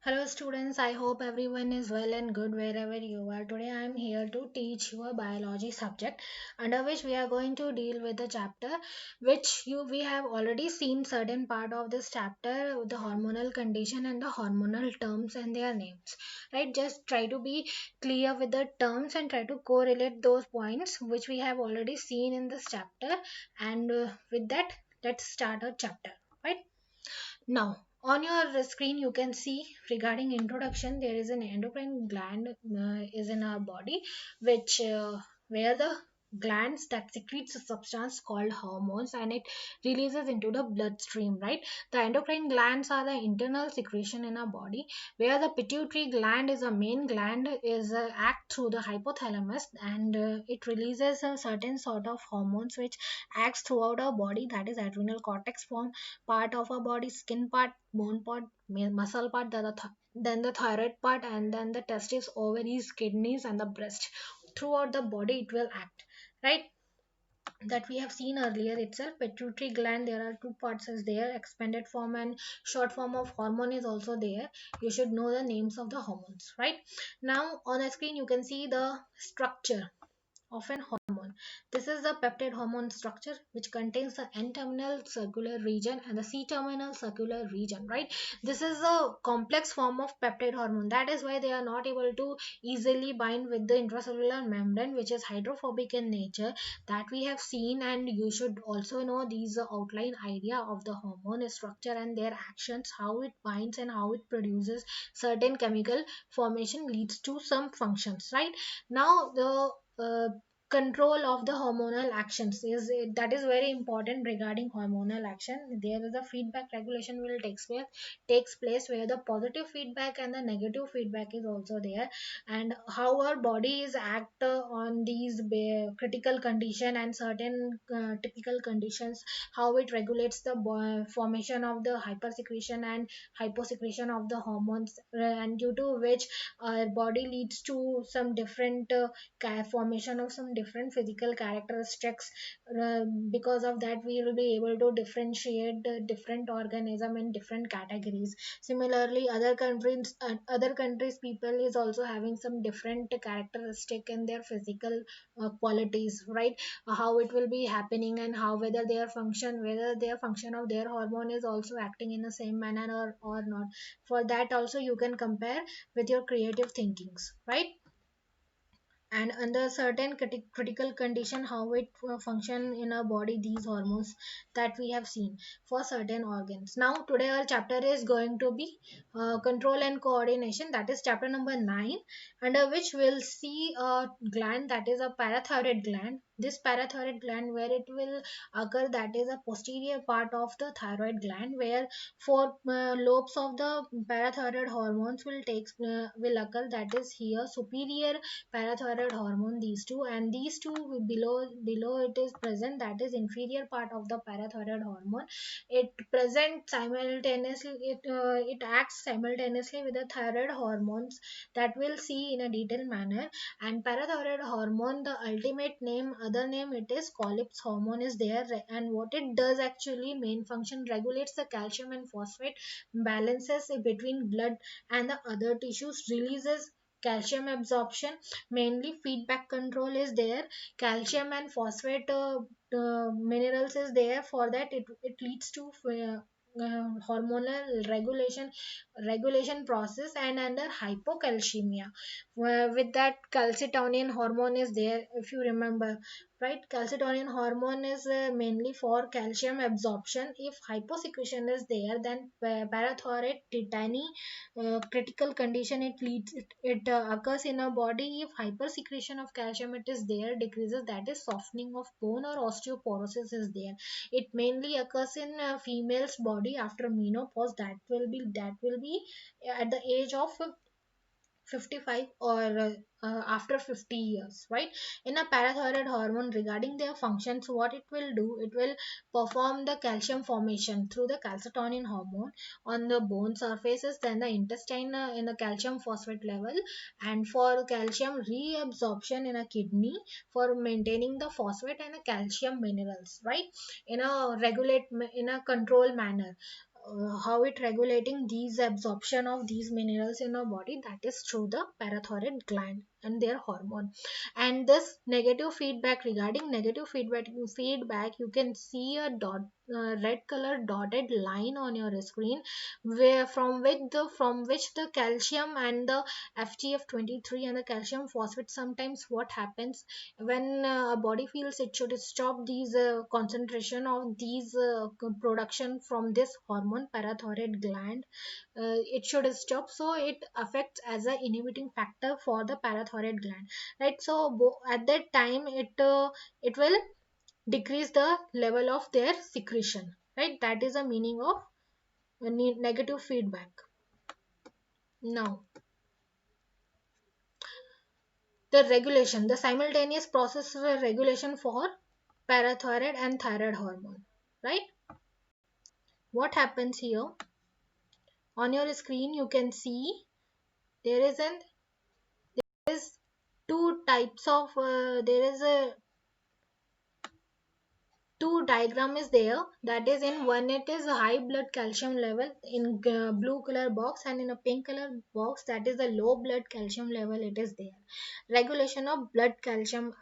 Hello students, I hope everyone is well and good wherever you are. Today I am here to teach you a biology subject under which we are going to deal with the chapter which we have already seen certain part of this chapter, the hormonal condition and the hormonal terms and their names. Right, just try to be clear with the terms and try to correlate those points which we have already seen in this chapter, and with that let's start our chapter. Right, now, on your screen, you can see regarding introduction, there is an endocrine gland is in our body, which where the glands that secretes a substance called hormones and it releases into the bloodstream. Right, the endocrine glands are the internal secretion in our body, where the pituitary gland is a main gland is act through the hypothalamus, and it releases a certain sort of hormones which acts throughout our body, that is adrenal cortex form part of our body, skin part, bone part, muscle part, then the thyroid part, and then the testes, ovaries, kidneys, and the breast. Throughout the body, it will act. Right, that we have seen earlier itself. Pituitary gland, there are two parts is there, expanded form and short form of hormone is also there. You should know the names of the hormones. Right, now on the screen you can see the structure of an hormone. This is the peptide hormone structure which contains the N-terminal circular region and the C-terminal circular region, right? This is a complex form of peptide hormone. That is why they are not able to easily bind with the intracellular membrane, which is hydrophobic in nature, that we have seen. And you should also know these outline idea of the hormone structure and their actions, how it binds and how it produces certain chemical formation leads to some functions, right? Now the control of the hormonal actions is that is very important regarding hormonal action. There is a feedback regulation will takes place where the positive feedback and the negative feedback is also there, and how our bodies act on these critical condition and certain typical conditions, how it regulates the formation of the hypersecretion and hyposecretion of the hormones, and due to which our body leads to some different formation of some different physical characteristics. Because of that we will be able to differentiate the different organism in different categories. Similarly, other countries people is also having some different characteristic in their physical qualities, right? How it will be happening and how whether their function of their hormone is also acting in the same manner or not. For that also you can compare with your creative thinkings, right? And under certain critical condition, how it function in our body, these hormones that we have seen for certain organs. Now today our chapter is going to be control and coordination, that is chapter number 9, under which we'll see a gland, that is a parathyroid gland. This parathyroid gland, where it will occur, that is a posterior part of the thyroid gland, where four lobes of the parathyroid hormones will occur, that is here superior parathyroid hormone, these two, and these two below it is present, that is inferior part of the parathyroid hormone. It present simultaneously, it acts simultaneously with the thyroid hormones, that we'll see in a detailed manner. And parathyroid hormone, the ultimate name, other name, it is Collips hormone is there. And what it does actually, main function, regulates the calcium and phosphate balances between blood and the other tissues, releases calcium absorption, mainly feedback control is there. Calcium and phosphate minerals is there. For that it leads to hormonal regulation process. And under hypocalcemia, with that calcitonin hormone is there, if you remember, right? Calcitonin hormone is mainly for calcium absorption. If hyposecretion is there, then parathyroid tetany critical condition, it occurs in a body. If hypersecretion of calcium it is there, decreases, that is softening of bone or osteoporosis is there. It mainly occurs in female's body after menopause, that will be at the age of 55 or after 50 years, right? In a parathyroid hormone, regarding their functions, what it will do, it will perform the calcium formation through the calcitonin hormone on the bone surfaces, then the intestine in the calcium phosphate level, and for calcium reabsorption in a kidney for maintaining the phosphate and the calcium minerals, right? In a control manner. how it regulating these absorption of these minerals in our body, that is through the parathyroid gland and their hormone. And this negative feedback, regarding negative feedback, you can see a red color dotted line on your screen, where from which the calcium and the FGF23 and the calcium phosphate, sometimes what happens when a body feels it should stop these concentration of these production from this hormone parathyroid gland, it should stop, so it affects as a inhibiting factor for the parathyroid gland, right? So at that time it will decrease the level of their secretion, right? That is the meaning of negative feedback. Now, the regulation, the simultaneous process regulation for parathyroid and thyroid hormone, right? What happens here, on your screen you can see there is two types of there is a two diagram is there, that is, in one it is a high blood calcium level in blue color box, and in a pink color box that is a low blood calcium level, it is there. Regulation of blood calcium,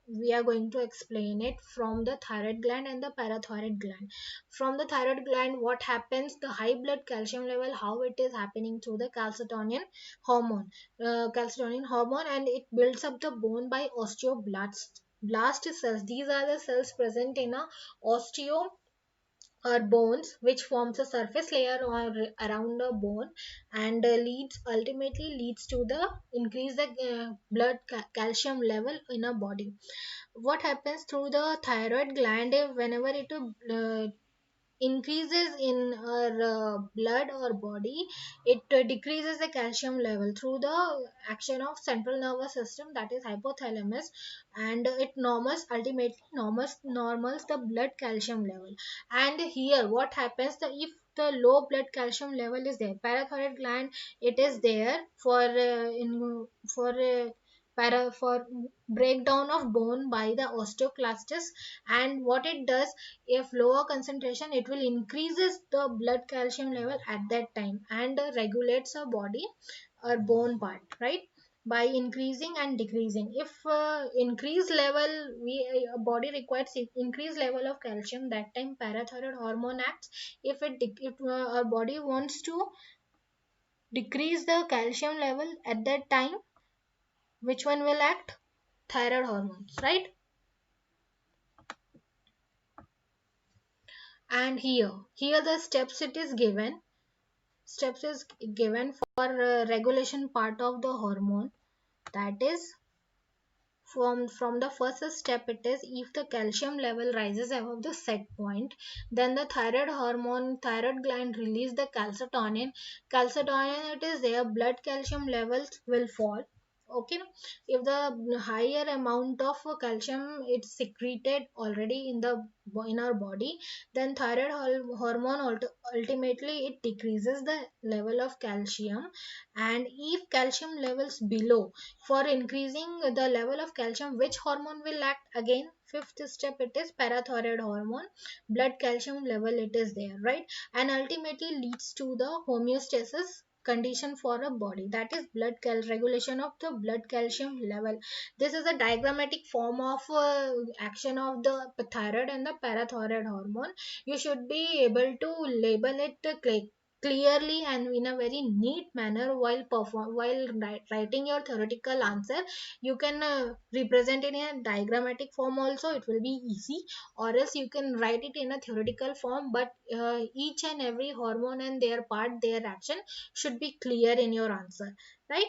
we are going to explain it from the thyroid gland and the parathyroid gland. From the thyroid gland, what happens, the high blood calcium level, how it is happening through the hormone calcitonin hormone, and it builds up the bone by osteoblasts blast cells. These are the cells present in a osteo or bones, which forms a surface layer or around the bone, and leads ultimately leads to the increase the blood calcium level in a body. What happens through the thyroid gland, whenever it increases in our blood or body, it decreases the calcium level through the action of central nervous system, that is hypothalamus, and it normals the blood calcium level. And here what happens, the if the low blood calcium level is there, parathyroid gland, it is there for for for breakdown of bone by the osteoclastus. And what it does, if lower concentration, it will increases the blood calcium level at that time, and regulates our body or bone part, right? By increasing and decreasing, if increased level, we body requires increased level of calcium, that time parathyroid hormone acts. If our body wants to decrease the calcium level at that time, which one will act? Thyroid hormones, right? And here the steps it is given, steps is given for regulation part of the hormone, that is, from the first step, it is, if the calcium level rises above the set point, then the thyroid gland release the calcitonin, it is their blood calcium levels will fall. Okay, if the higher amount of calcium it's secreted already in our body, then thyroid hormone ultimately it decreases the level of calcium. And if calcium levels below, for increasing the level of calcium, which hormone will act again? Fifth step, it is parathyroid hormone, blood calcium level it is there, right? And ultimately leads to the homeostasis condition for a body, that is regulation of the blood calcium level. This is a diagrammatic form of action of the thyroid and the parathyroid hormone. You should be able to label it clearly and in a very neat manner while writing your theoretical answer. You can represent it in a diagrammatic form also, it will be easy, or else you can write it in a theoretical form, but each and every hormone and their part, their action should be clear in your answer, right?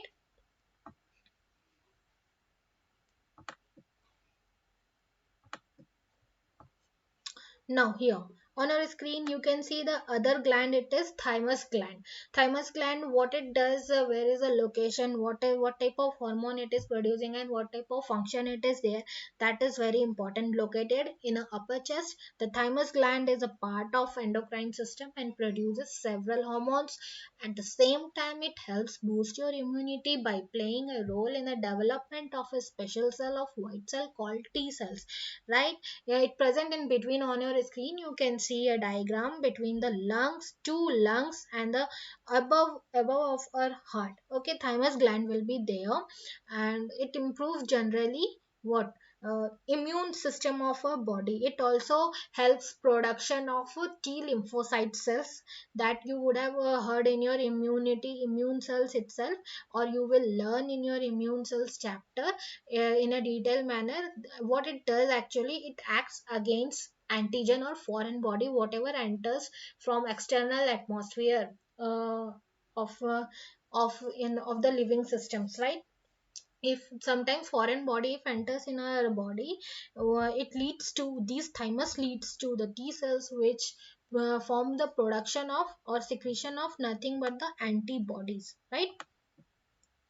Now here on our screen you can see the other gland, it is thymus gland. Thymus gland, what it does, where is the location, what type of hormone it is producing, and what type of function it is there, that is very important. Located in a upper chest, the thymus gland is a part of endocrine system and produces several hormones. At the same time, it helps boost your immunity by playing a role in the development of a special cell of white cell called T cells, right? Yeah, it present in between on your screen, you can see a diagram between the lungs, two lungs, and the above of our heart. Okay, thymus gland will be there, and it improves generally what immune system of a body. It also helps production of T lymphocyte cells that you would have heard in your immune cells itself, or you will learn in your immune cells chapter in a detailed manner. What it does actually, it acts against antigen or foreign body whatever enters from external atmosphere of of the living systems, right? If sometimes foreign body if enters in our body, it leads to these thymus leads to the T cells, which form the production of or secretion of nothing but the antibodies, right?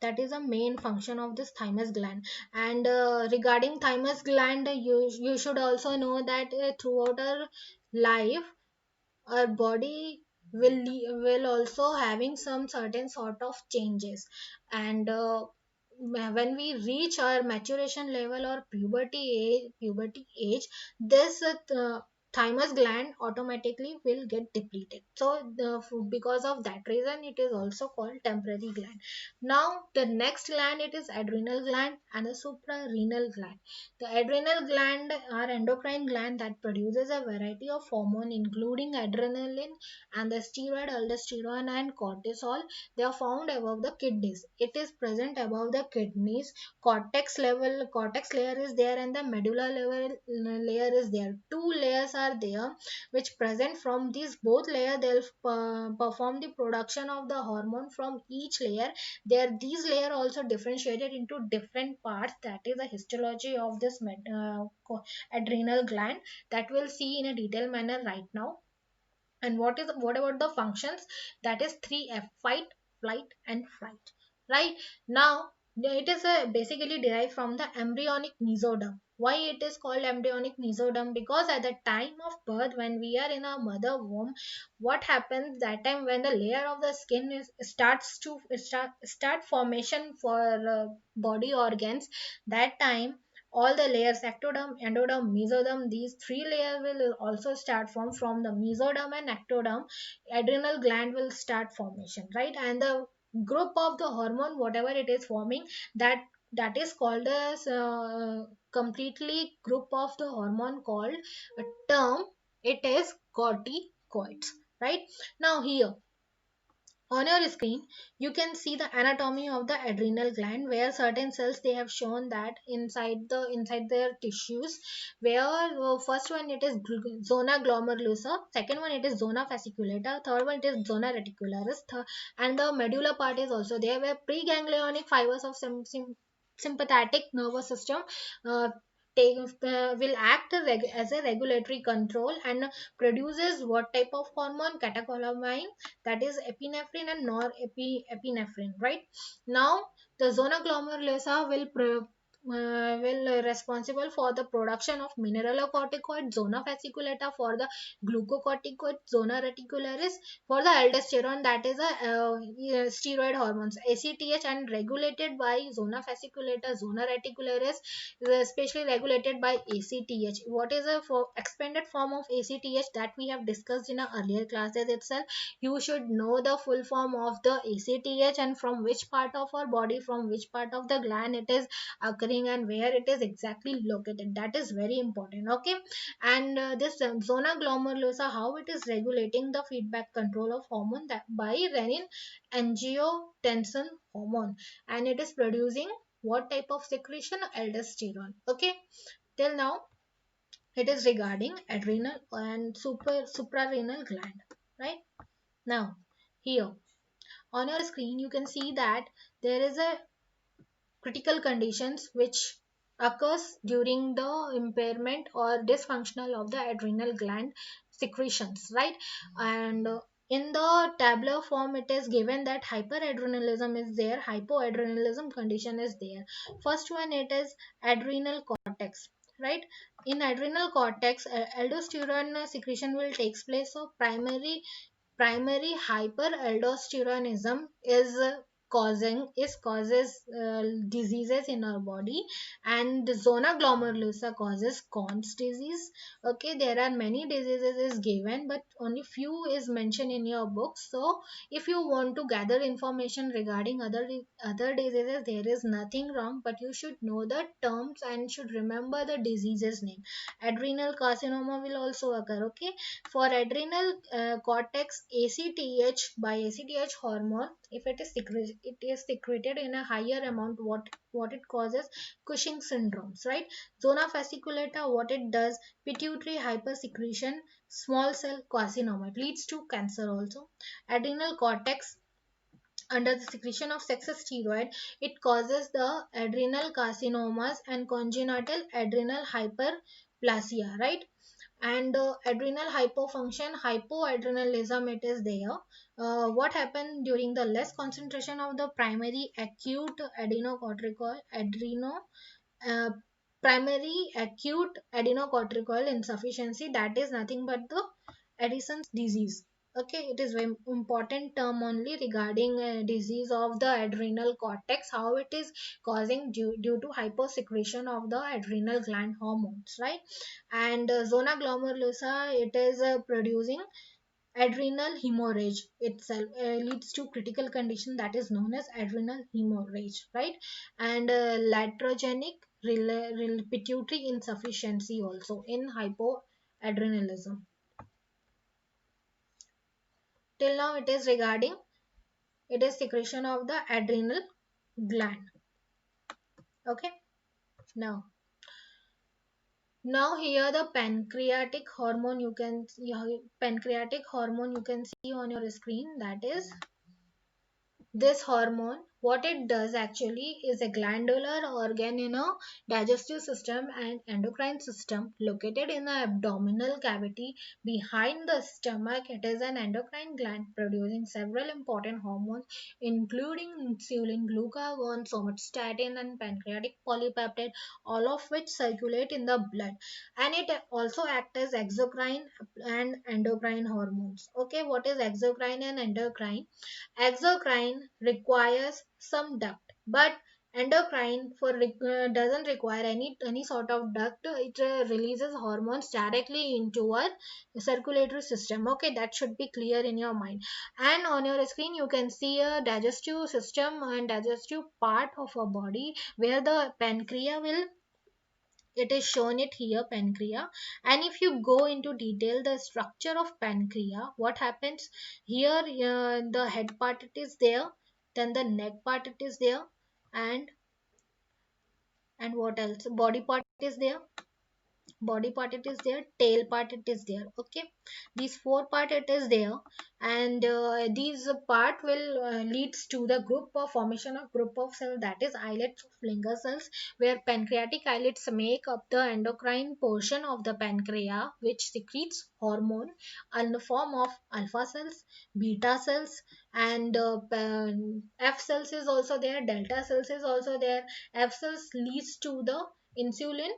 That is a main function of this thymus gland. And regarding thymus gland, you should also know that throughout our life, our body will also having some certain sort of changes. And when we reach our maturation level or puberty age, this thymus gland automatically will get depleted. So because of that reason, it is also called temporary gland. Now the next gland, it is adrenal gland and the suprarenal gland. The adrenal gland are endocrine gland that produces a variety of hormone including adrenaline and the steroid aldosterone and cortisol. They are found above the kidneys. It is present above the kidneys. Cortex layer is there, and the medulla level layer is there. Two layers are there which present. From these both layer, they'll perform the production of the hormone from each layer. These layer also differentiated into different parts. That is the histology of this adrenal gland that we'll see in a detailed manner right now. And what about the functions? That is 3F: fight, flight, and fright. Right now, it is basically derived from the embryonic mesoderm. Why it is called embryonic mesoderm? Because at the time of birth, when we are in our mother womb, what happens that time when the layer of the skin starts to start formation for body organs, that time all the layers, ectoderm, endoderm, mesoderm, these three layers will also start from the mesoderm and ectoderm. Adrenal gland will start formation, right? And the group of the hormone whatever it is forming, that is called as completely group of the hormone called a term, it is corticoids. Right now, here on your screen, you can see the anatomy of the adrenal gland, where certain cells they have shown that inside their tissues, where first one it is zona glomerulosa, second one it is zona fasciculata, third one it is zona reticularis, and the medulla part is also there, where preganglionic fibers of sympathetic nervous system uh, take, will act as a regulatory control and produces what type of hormone? Catecholamine, that is epinephrine and norepinephrine. Right now, the zona glomerulosa will responsible for the production of mineralocorticoid, zona fasciculata for the glucocorticoid, zona reticularis for the aldosterone, that is a steroid hormones, ACTH, and regulated by zona fasciculata, zona reticularis is especially regulated by ACTH. What is a expanded form of ACTH that we have discussed in our earlier classes itself? You should know the full form of the ACTH and from which part of our body, from which part of the gland it is occurring, and where it is exactly located. That is very important. Okay, and this zona glomerulosa, how it is regulating the feedback control of hormone that by renin angiotensin hormone, and it is producing what type of secretion? Aldosterone. Okay, till now it is regarding adrenal and suprarenal gland. Right now, here on your screen you can see that there is a critical conditions which occurs during the impairment or dysfunctional of the adrenal gland secretions, right? And in the tabular form it is given that hyperadrenalism is there, hypoadrenalism condition is there. First one, it is adrenal cortex. Right, in adrenal cortex, aldosterone secretion will takes place. So primary hyperaldosteronism is causes diseases in our body, and the zona glomerulosa causes Crohn's disease. Okay, there are many diseases is given, but only few is mentioned in your book. So if you want to gather information regarding other diseases, there is nothing wrong, but you should know the terms and should remember the disease's name. Adrenal carcinoma will also occur. Okay, for adrenal cortex, ACTH, by ACTH hormone, if it is secreted in a higher amount, what it causes? Cushing syndromes, right? Zona fasciculata, what it does? Pituitary hypersecretion, small cell carcinoma. It leads to cancer also. Adrenal cortex, under the secretion of sexual steroid, it causes the adrenal carcinomas and congenital adrenal hyperplasia, right? And adrenal hypofunction, hypoadrenalism, it is there. What happened during the less concentration of the uh, primary acute adenocortical insufficiency, that is nothing but the Addison's disease. Okay, it is very important term only regarding disease of the adrenal cortex, how it is causing due to hyposecretion of the adrenal gland hormones, right? And zona glomerulosa, it is producing adrenal hemorrhage itself, leads to critical condition that is known as adrenal hemorrhage, right? And laterogenic pituitary insufficiency also in hypoadrenalism. Till now it is regarding, it is secretion of the adrenal gland. Okay, now here the pancreatic hormone you can see on your screen, that is this hormone. What it does actually is a glandular organ in a digestive system and endocrine system located in the abdominal cavity behind the stomach. It is an endocrine gland producing several important hormones including insulin, glucagon, somatostatin, and pancreatic polypeptide, all of which circulate in the blood, and it also acts as exocrine and endocrine hormones. Okay, what is exocrine and endocrine? Exocrine requires some duct, but endocrine doesn't require any sort of duct. It releases hormones directly into our circulatory system. Okay, that should be clear in your mind. And on your screen you can see a digestive system and digestive part of our body where the pancreas will, it is shown it here, pancreas. And if you go into detail the structure of pancreas, what happens here? The head part it is there, then the neck part it is there, and what else? Body part is there, it is there, tail part it is there. Okay, these four part it is there, and these part will leads to the group of formation of group of cells, that is islets of Flinger cells, where pancreatic islets make up the endocrine portion of the pancreas, which secretes hormone in the form of alpha cells, beta cells, and F cells is also there, delta cells is also there. F cells leads to the insulin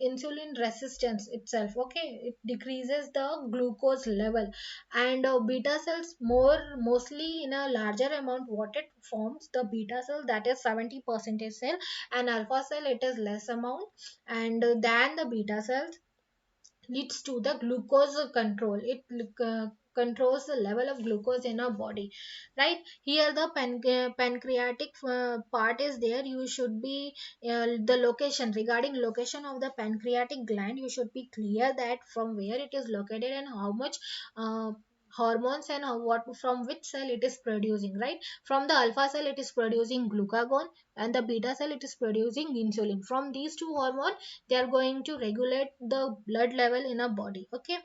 insulin resistance itself. Okay, it decreases the glucose level. And beta cells, mostly in a larger amount, what it forms, the beta cell, that is 70% cell, and alpha cell it is less amount, and than the beta cells, leads to the glucose control. It controls the level of glucose in our body, right? Here the pancreatic part is there. You should be the location, regarding location of the pancreatic gland, you should be clear that from where it is located and how much hormones and what from which cell it is producing, right? From the alpha cell it is producing glucagon, and the beta cell it is producing insulin. From these two hormones, they are going to regulate the blood level in a body. Okay,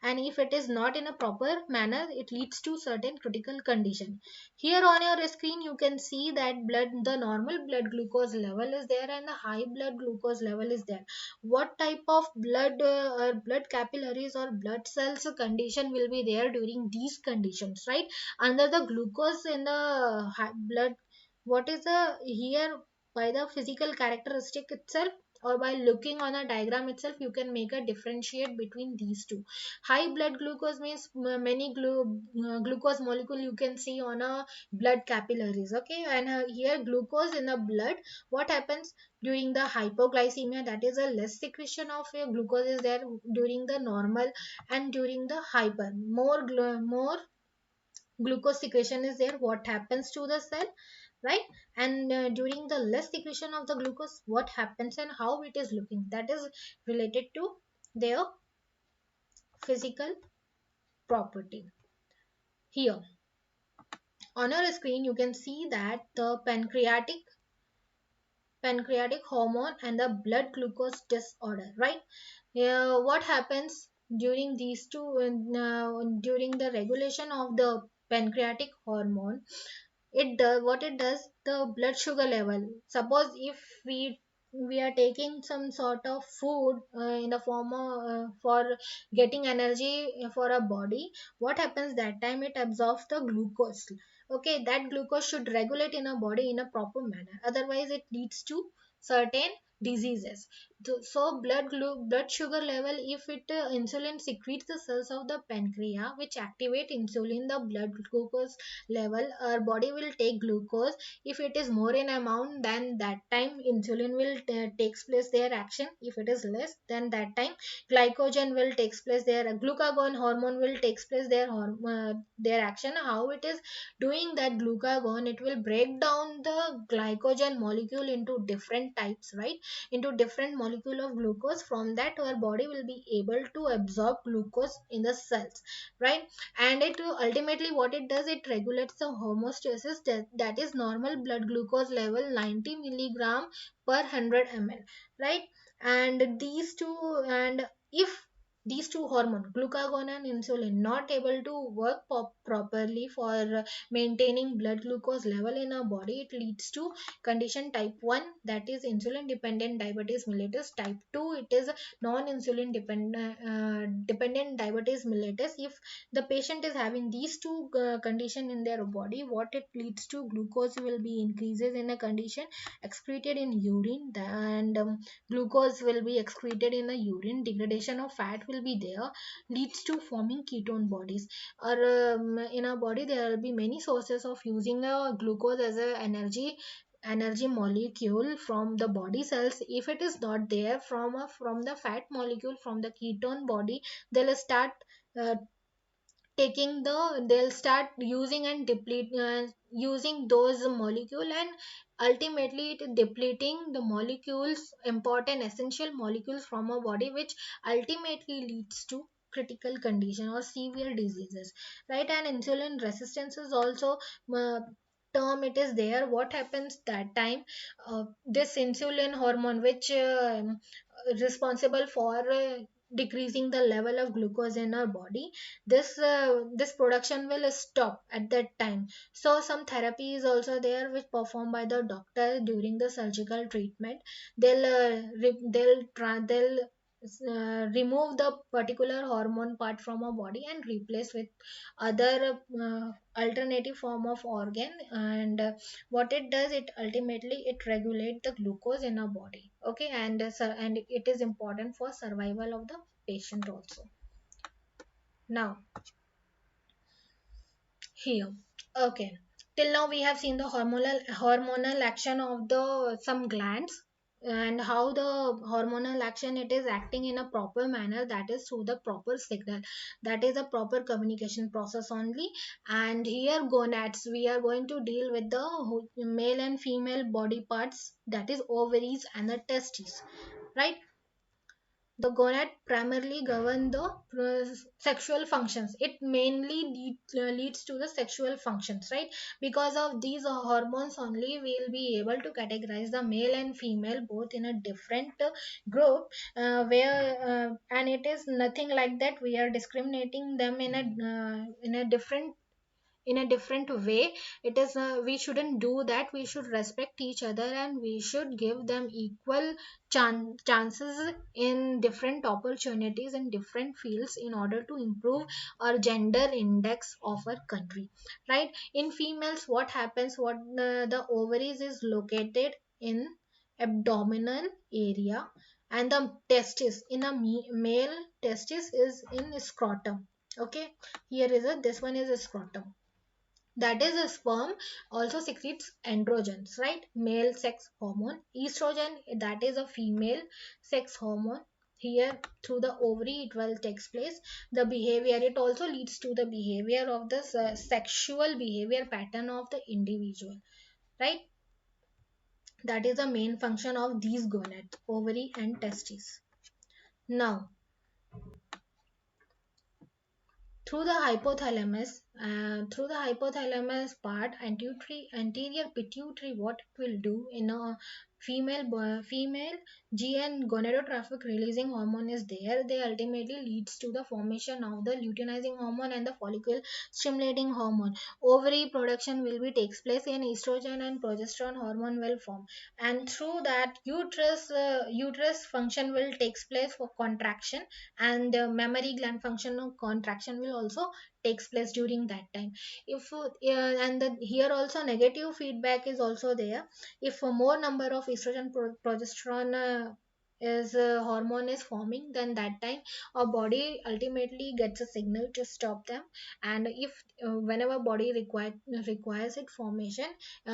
and if it is not in a proper manner, it leads to certain critical condition. Here on your screen you can see that the normal blood glucose level is there and the high blood glucose level is there. What type of blood or blood capillaries or blood cells condition will be there during these conditions, right? Under the glucose in the blood, what is the here by the physical characteristic itself, or by looking on a diagram itself you can make a differentiate between these two. High blood glucose means many glucose molecule you can see on a blood capillaries, okay. And here glucose in the blood, what happens during the hypoglycemia, that is a less secretion of glucose is there during the normal, and during the hyper more glucose secretion is there, what happens to the cell, right. And during the less secretion of the glucose, what happens and how it is looking, that is related to their physical property. Here on our screen you can see that the pancreatic hormone and the blood glucose disorder, right. What happens during these two, during the regulation of the pancreatic hormone, it does what it does, the blood sugar level, suppose if we are taking some sort of food in the form of for getting energy for a body, what happens that time, it absorbs the glucose, okay. That glucose should regulate in a body in a proper manner, otherwise it leads to certain diseases. So blood sugar level, if it insulin secretes the cells of the pancreas which activate insulin, the blood glucose level, our body will take glucose. If it is more in amount, then that time insulin will takes place their action. If it is less, then that time glycogen will takes place their glucagon hormone will takes place their action. How it is doing that glucagon, it will break down the glycogen molecule into different types, right, into different molecule of glucose. From that our body will be able to absorb glucose in the cells, right. And it ultimately what it does, it regulates the homeostasis, that is normal blood glucose level 90 milligram per 100 ml, right. And these two, and if these two hormone glucagon and insulin not able to work properly for maintaining blood glucose level in our body, it leads to condition type 1, that is insulin dependent diabetes mellitus. Type 2, it is non insulin dependent diabetes mellitus. If the patient is having these two condition in their body, what it leads to, glucose will be increases in a condition excreted in urine, and glucose will be excreted in the urine, degradation of fat will be there, leads to forming ketone bodies. Or in our body there will be many sources of using glucose as a energy molecule from the body cells. If it is not there from the fat molecule, from the ketone body, they'll start uh, they'll start using and deplete using those molecule, and ultimately it depleting the molecules, important essential molecules from our body, which ultimately leads to critical condition or severe diseases, right. And insulin resistance is also uh, term it is there. What happens that time, this insulin hormone which responsible for decreasing the level of glucose in our body, this production will stop at that time. So some therapy is also there which performed by the doctor during the surgical treatment. They'll remove the particular hormone part from our body and replace with other alternative form of organ. And what it does, it ultimately it regulate the glucose in our body, okay. And and it is important for survival of the patient also. Now here, okay, till now we have seen the hormonal action of the some glands, and how the hormonal action it is acting in a proper manner, that is through the proper signal, that is a proper communication process only. And here gonads, we are going to deal with the male and female body parts, that is ovaries and the testes, right. The gonad primarily govern the sexual functions. It mainly leads to the sexual functions, right. Because of these hormones only we will be able to categorize the male and female both in a different group, where and it is nothing like that we are discriminating them in a different way. It is we shouldn't do that. We should respect each other and we should give them equal chances in different opportunities in different fields in order to improve our gender index of our country, right. In females, what happens, what the ovaries is located in abdominal area, and the testis in a male testis is in scrotum. Okay, here is a this one is a scrotum. That is a sperm also secretes androgens, right? Male sex hormone. Estrogen, that is a female sex hormone. Here through the ovary it will takes place. The behavior, it also leads to the behavior of the sexual behavior pattern of the individual, right? That is the main function of these gonads, ovary and testes. Now through the hypothalamus part, anterior pituitary, what it will do in a female GN gonadotrophic releasing hormone is there. They ultimately leads to the formation of the luteinizing hormone and the follicle stimulating hormone. Ovary production will be takes place, and estrogen and progesterone hormone will form, and through that uterus function will takes place for contraction, and mammary gland function of contraction will also takes place during that time. If and the, here also negative feedback is also there. If a more number of estrogen progesterone is hormone is forming, then that time our body ultimately gets a signal to stop them. And if whenever body requires it formation,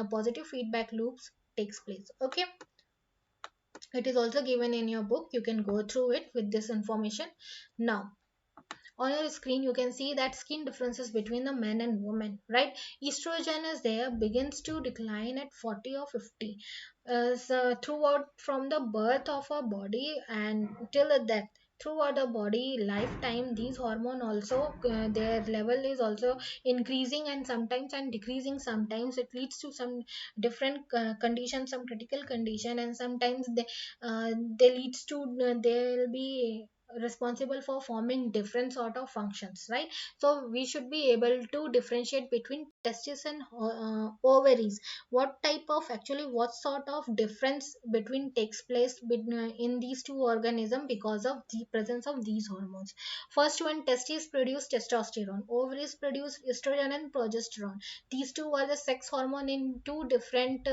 positive feedback loops takes place. Okay, it is also given in your book, you can go through it with this information. Now on your screen you can see that skin differences between the men and women, right? Estrogen is there, begins to decline at 40 or 50, so throughout from the birth of a body and till the death. Throughout the body lifetime, these hormone also their level is also increasing and sometimes and decreasing. Sometimes it leads to some different condition, some critical condition, and sometimes they leads to they'll be responsible for forming different sort of functions, right? So we should be able to differentiate between testes and ovaries. What type of, actually what sort of difference between takes place in these two organisms because of the presence of these hormones. First one, testes produce testosterone, ovaries produce estrogen and progesterone. These two are the sex hormone in two different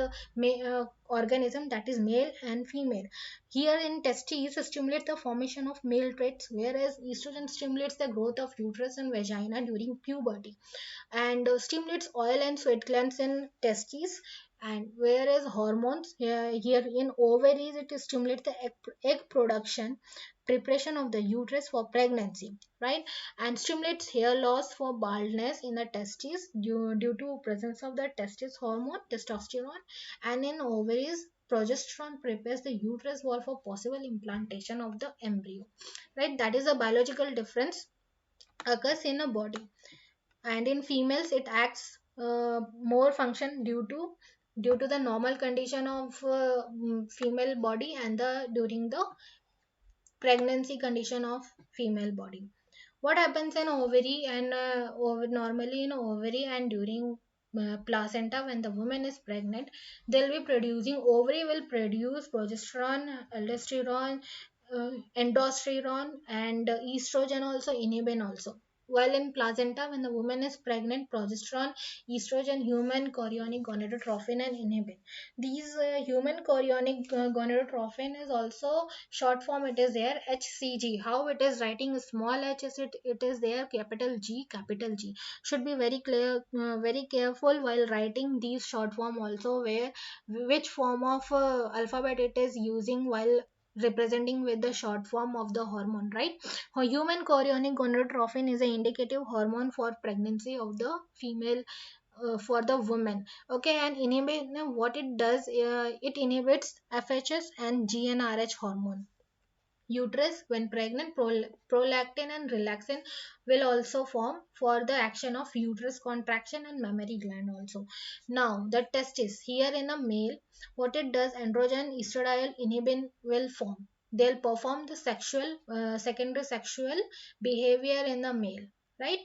organism, that is male and female. Here in testes stimulate the formation of male traits, whereas estrogen stimulates the growth of uterus and vagina during puberty, and stimulates oil and sweat glands in testes. And whereas hormones here in ovaries, it stimulates the egg production, preparation of the uterus for pregnancy, right? And stimulates hair loss for baldness in the testes due to presence of the testis hormone testosterone. And in ovaries, progesterone prepares the uterus wall for possible implantation of the embryo, right? That is a biological difference occurs in a body. And in females it acts more function due to the normal condition of female body and the during the pregnancy condition of female body. What happens in ovary and normally in ovary and during placenta, when the woman is pregnant, they'll be producing, ovary will produce progesterone, aldosterone, endosterone, and estrogen also, inhibin also. While in placenta, when the woman is pregnant, progesterone, estrogen, human chorionic gonadotrophin, and inhibin. These human chorionic gonadotrophin is also short form, it is there HCG. How it is writing small h is it is there capital G, capital G. Should be very clear, very careful while writing these short form also, where which form of alphabet it is using while representing with the short form of the hormone, right? Human chorionic gonadotrophin is an indicative hormone for pregnancy of the female, for the woman. Okay, and inhibit, what it does, it inhibits FHS and GnRH hormone. Uterus, when pregnant, prolactin and relaxin will also form for the action of uterus contraction and mammary gland also. Now the testis, here in a male, what it does, androgen estradiol inhibin will form. They'll perform the sexual secondary sexual behavior in the male, right?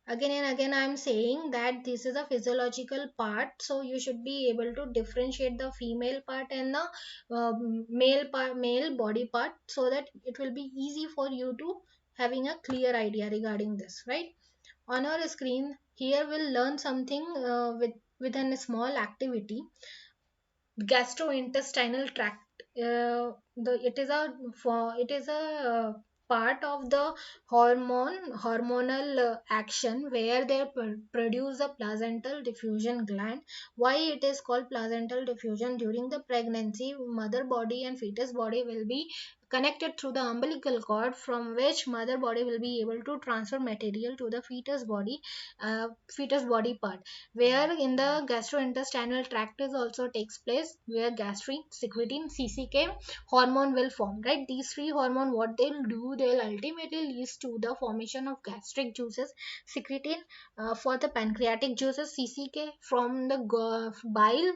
Again and again I am saying that this is a physiological part, so you should be able to differentiate the female part and the male body part, so that it will be easy for you to having a clear idea regarding this, right? On our screen here we'll learn something within a small activity. gastrointestinal tract. It is a part of the hormonal action where they produce a placental diffusion gland. Why it is called placental diffusion? During the pregnancy, mother body and fetus body will be connected through the umbilical cord, from which mother body will be able to transfer material to the fetus body part, where in the gastrointestinal tract is also takes place, where gastrin, secretin, CCK hormone will form, right? These three hormone, what they'll do, they'll ultimately leads to the formation of gastric juices, secretin for the pancreatic juices, CCK from the bile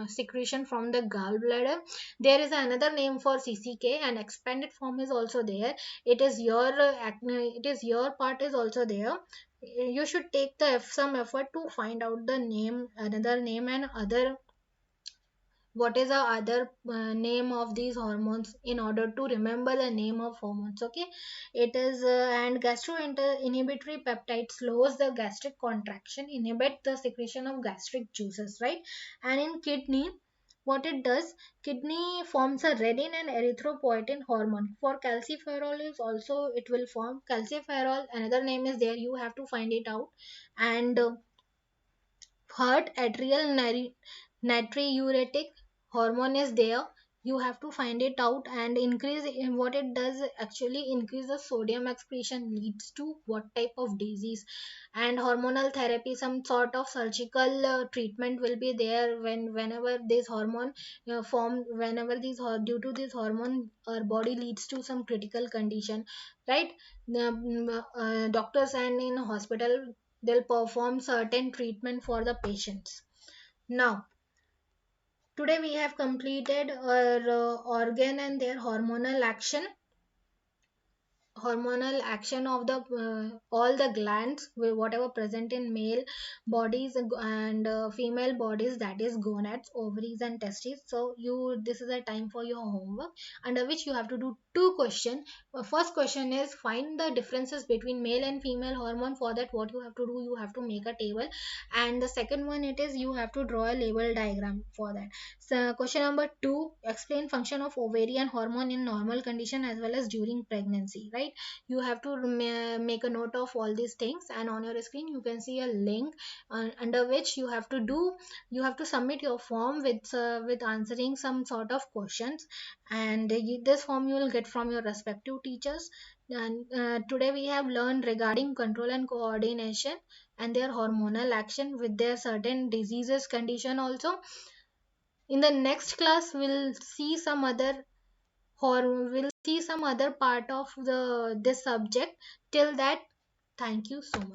secretion from the gallbladder. There is another name for CCK, and expanded form is also there. It is your it is your part is also there. You should take the some effort to find out the name, another name, and other, what is the other name of these hormones, in order to remember the name of hormones. Okay, it is and inhibitory peptide slows the gastric contraction, inhibit the secretion of gastric juices, right? And in kidney, what it does, kidney forms a renin and erythropoietin hormone. For calciferol is also, it will form calciferol, another name is there, you have to find it out. And heart atrial natriuretic hormone is there, you have to find it out. And increase in what it does, actually increase the sodium excretion, leads to what type of disease. And hormonal therapy, some sort of surgical treatment will be there, whenever this hormone form, whenever due to this hormone our body leads to some critical condition, right? Doctors and in hospital, they'll perform certain treatment for the patients. Now, today we have completed our organ and their hormonal action of the all the glands, whatever present in male bodies and female bodies, that is gonads, ovaries and testes. So you, this is a time for your homework, under which you have to do two questions. First question is find the differences between male and female hormone. For that, what you have to do, you have to make a table. And the second one, it is you have to draw a label diagram for that. So question number 2, explain function of ovarian hormone in normal condition as well as during pregnancy, right? You have to make a note of all these things, and on your screen you can see a link under which you have to submit your form with answering some sort of questions. And this form you will get from your respective teachers. And today we have learned regarding control and coordination and their hormonal action with their certain diseases condition also. In the next class we'll see some other part of the this subject. Till that, thank you so much.